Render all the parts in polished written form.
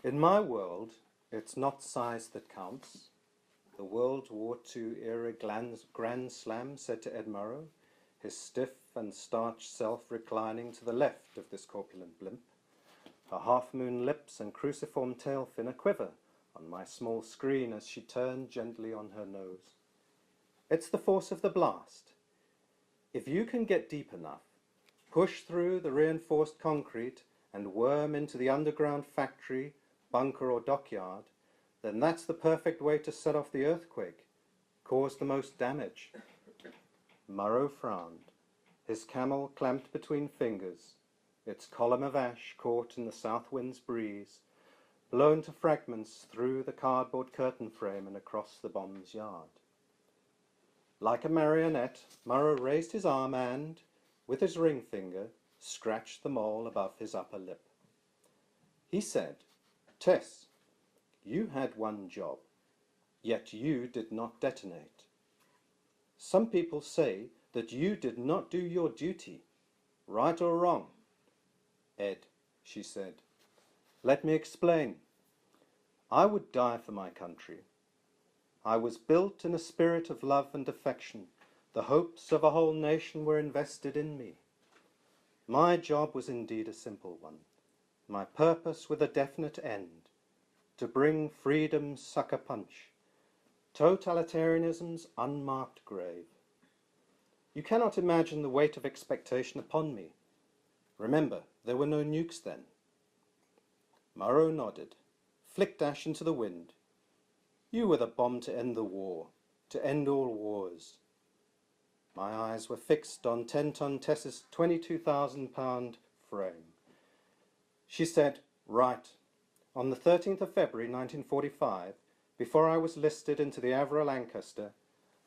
In my world, it's not size that counts. The World War II era Grand Slam said to Ed Murrow, his stiff and starched self reclining to the left of this corpulent blimp, her half-moon lips and cruciform tail fin a quiver on my small screen as she turned gently on her nose. It's the force of the blast. If you can get deep enough, push through the reinforced concrete and worm into the underground factory, bunker or dockyard, then that's the perfect way to set off the earthquake, cause the most damage. Murrow frowned, his camel clamped between fingers, its column of ash caught in the south wind's breeze, blown to fragments through the cardboard curtain frame and across the bomb's yard. Like a marionette, Murrow raised his arm and, with his ring finger, scratched the mole above his upper lip. He said, "Tess, you had one job, yet you did not detonate. Some people say that you did not do your duty, right or wrong." "Ed," she said, "let me explain. I would die for my country. I was built in a spirit of love and affection. The hopes of a whole nation were invested in me. My job was indeed a simple one, my purpose with a definite end, to bring freedom's sucker punch, totalitarianism's unmarked grave. You cannot imagine the weight of expectation upon me. Remember, there were no nukes then." Murrow nodded, flicked ash into the wind. "You were the bomb to end the war, to end all wars." My eyes were fixed on 10-ton Tess's 22,000-pound frame. She said, "Right. On the 13th of February 1945, before I was listed into the Avro Lancaster,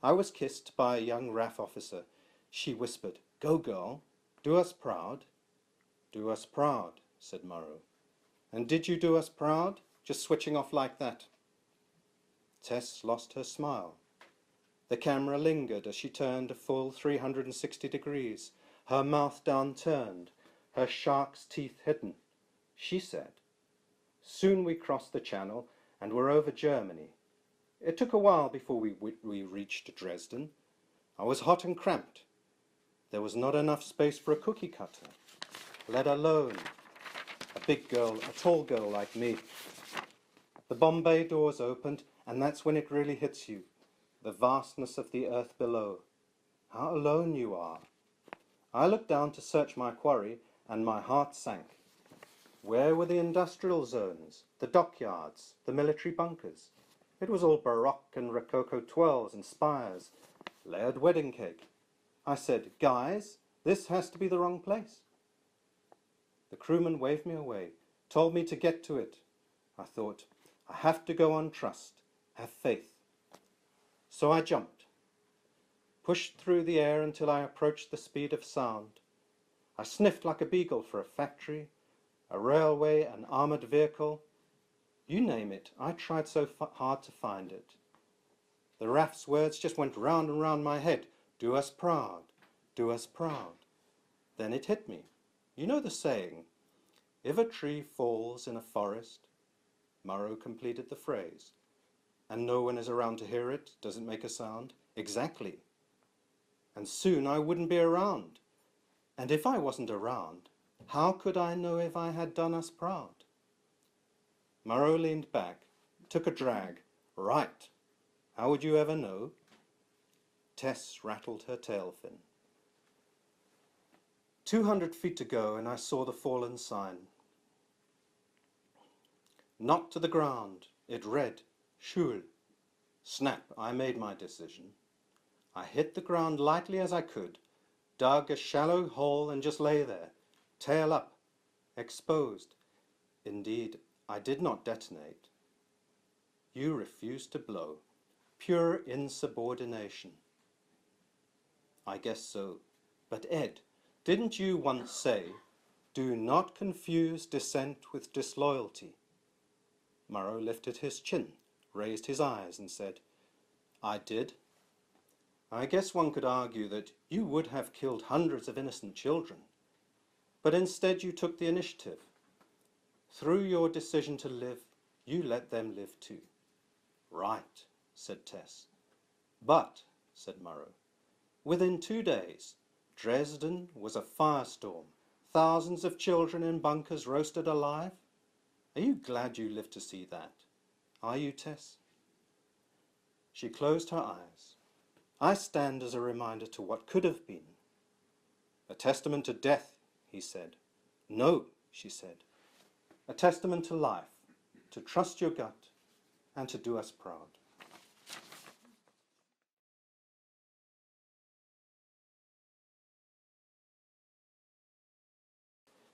I was kissed by a young RAF officer. She whispered, 'Go, girl. Do us proud.'" "Do us proud," said Murrow. "And did you do us proud, just switching off like that?" Tess lost her smile. The camera lingered as she turned a full 360 degrees, her mouth downturned, her shark's teeth hidden. She said, "Soon we crossed the channel and were over Germany. It took a while before we reached Dresden. I was hot and cramped. There was not enough space for a cookie cutter, let alone a tall girl like me. The bomb bay doors opened, and that's when it really hits you, the vastness of the earth below. How alone you are. I looked down to search my quarry, and my heart sank. Where were the industrial zones, the dockyards, the military bunkers? It was all Baroque and Rococo twirls and spires, layered wedding cake. I said, 'Guys, this has to be the wrong place.' The crewman waved me away, told me to get to it. I thought, I have to go on trust, have faith. So I jumped, pushed through the air until I approached the speed of sound. I sniffed like a beagle for a factory, a railway, an armoured vehicle. You name it, I tried so hard to find it. The RAF's words just went round and round my head. Do us proud, do us proud. Then it hit me. You know the saying, if a tree falls in a forest, Murrow completed the phrase, and no one is around to hear it, does it make a sound? Exactly. And soon I wouldn't be around. And if I wasn't around, how could I know if I had done us proud? Murrow leaned back, took a drag. Right. How would you ever know? Tess rattled her tail fin. 200 feet to go, and I saw the fallen sign. Knocked to the ground, it read, Schul. Snap, I made my decision. I hit the ground lightly as I could, dug a shallow hole and just lay there, tail up, exposed. Indeed, I did not detonate. You refused to blow. Pure insubordination. I guess so. But Ed, didn't you once say, do not confuse dissent with disloyalty? Murrow lifted his chin, raised his eyes and said, I did. I guess one could argue that you would have killed hundreds of innocent children, but instead you took the initiative. Through your decision to live, you let them live too. Right, said Tess. But, said Murrow, within 2 days, Dresden was a firestorm. Thousands of children in bunkers roasted alive. Are you glad you lived to see that? Are you, Tess? She closed her eyes. I stand as a reminder to what could have been. A testament to death, he said. No, she said. A testament to life, to trust your gut, and to do us proud.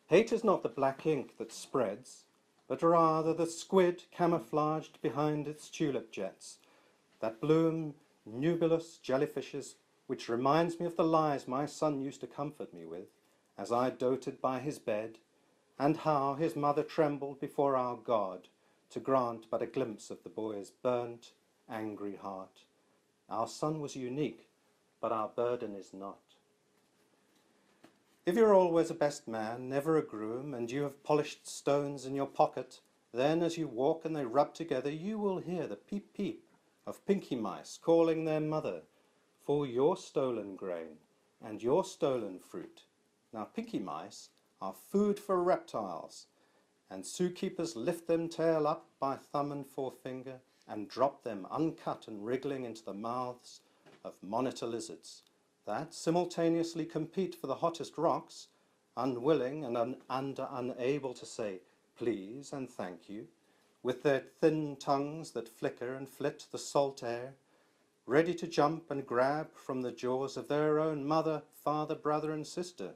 Hate is not the black ink that spreads, but rather the squid camouflaged behind its tulip jets, that bloom nubulous jellyfishes, which reminds me of the lies my son used to comfort me with, as I doted by his bed, and how his mother trembled before our God to grant but a glimpse of the boy's burnt, angry heart. Our son was unique, but our burden is not. If you're always a best man, never a groom, and you have polished stones in your pocket, then as you walk and they rub together, you will hear the peep-peep of pinky mice calling their mother for your stolen grain and your stolen fruit. Now pinky mice are food for reptiles, and zookeepers lift them tail up by thumb and forefinger and drop them uncut and wriggling into the mouths of monitor lizards that simultaneously compete for the hottest rocks, unwilling and unable to say please and thank you, with their thin tongues that flicker and flit the salt air, ready to jump and grab from the jaws of their own mother, father, brother and sister.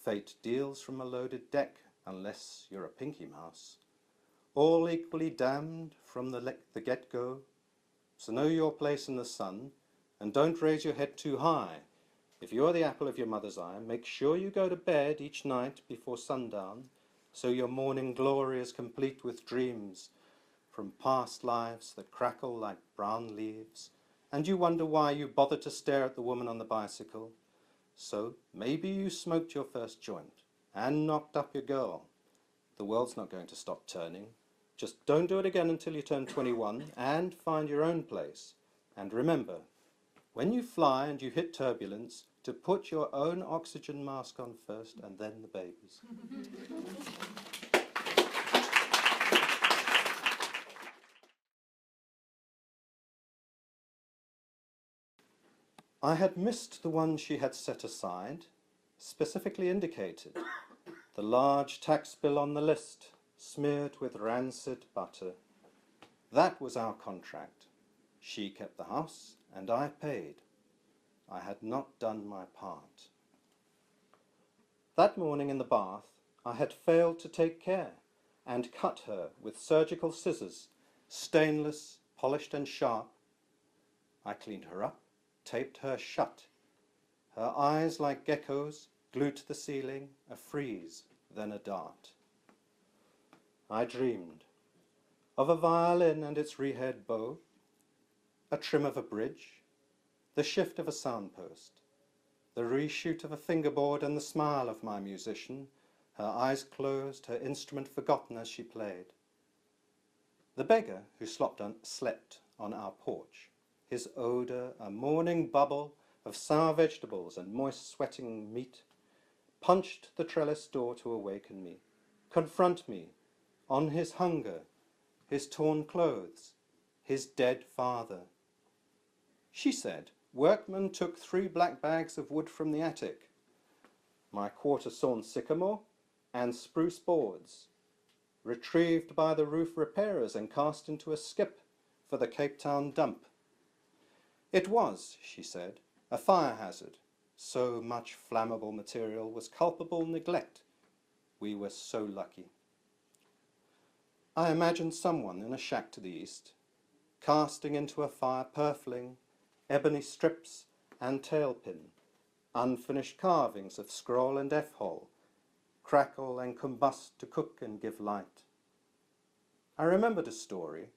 Fate deals from a loaded deck, unless you're a pinky mouse. All equally damned from the get-go, so know your place in the sun, and don't raise your head too high. If you're the apple of your mother's eye, make sure you go to bed each night before sundown, so your morning glory is complete with dreams from past lives that crackle like brown leaves, and you wonder why you bothered to stare at the woman on the bicycle. So maybe you smoked your first joint and knocked up your girl. The world's not going to stop turning. Just don't do it again until you turn 21 and find your own place. And remember, when you fly and you hit turbulence, to put your own oxygen mask on first and then the baby's. I had missed the one she had set aside, specifically indicated, the large tax bill on the list, smeared with rancid butter. That was our contract. She kept the house, and I paid. I had not done my part. That morning in the bath, I had failed to take care, and cut her with surgical scissors, stainless, polished and sharp. I cleaned her up, taped her shut. Her eyes like geckos, glued to the ceiling, a freeze, then a dart. I dreamed of a violin and its rehaired bow, a trim of a bridge, the shift of a soundpost, the reshoot of a fingerboard and the smile of my musician, her eyes closed, her instrument forgotten as she played. The beggar who slept on our porch, his odour a morning bubble of sour vegetables and moist sweating meat, punched the trellis door to awaken me, confront me on his hunger, his torn clothes, his dead father. She said, workmen took 3 black bags of wood from the attic, my quarter-sawn sycamore and spruce boards, retrieved by the roof repairers and cast into a skip for the Cape Town dump. It was, she said, a fire hazard. So much flammable material was culpable neglect. We were so lucky. I imagined someone in a shack to the east, casting into a fire purfling, ebony strips and tailpin, unfinished carvings of scroll and F-hole, crackle and combust to cook and give light. I remembered a story,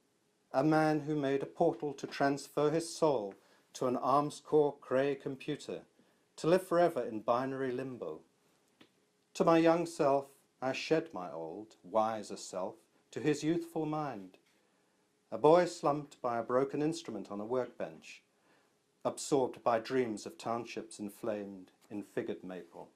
a man who made a portal to transfer his soul to an Armscore Cray computer, to live forever in binary limbo. To my young self, I shed my old, wiser self to his youthful mind, a boy slumped by a broken instrument on a workbench, absorbed by dreams of townships inflamed in figured maple.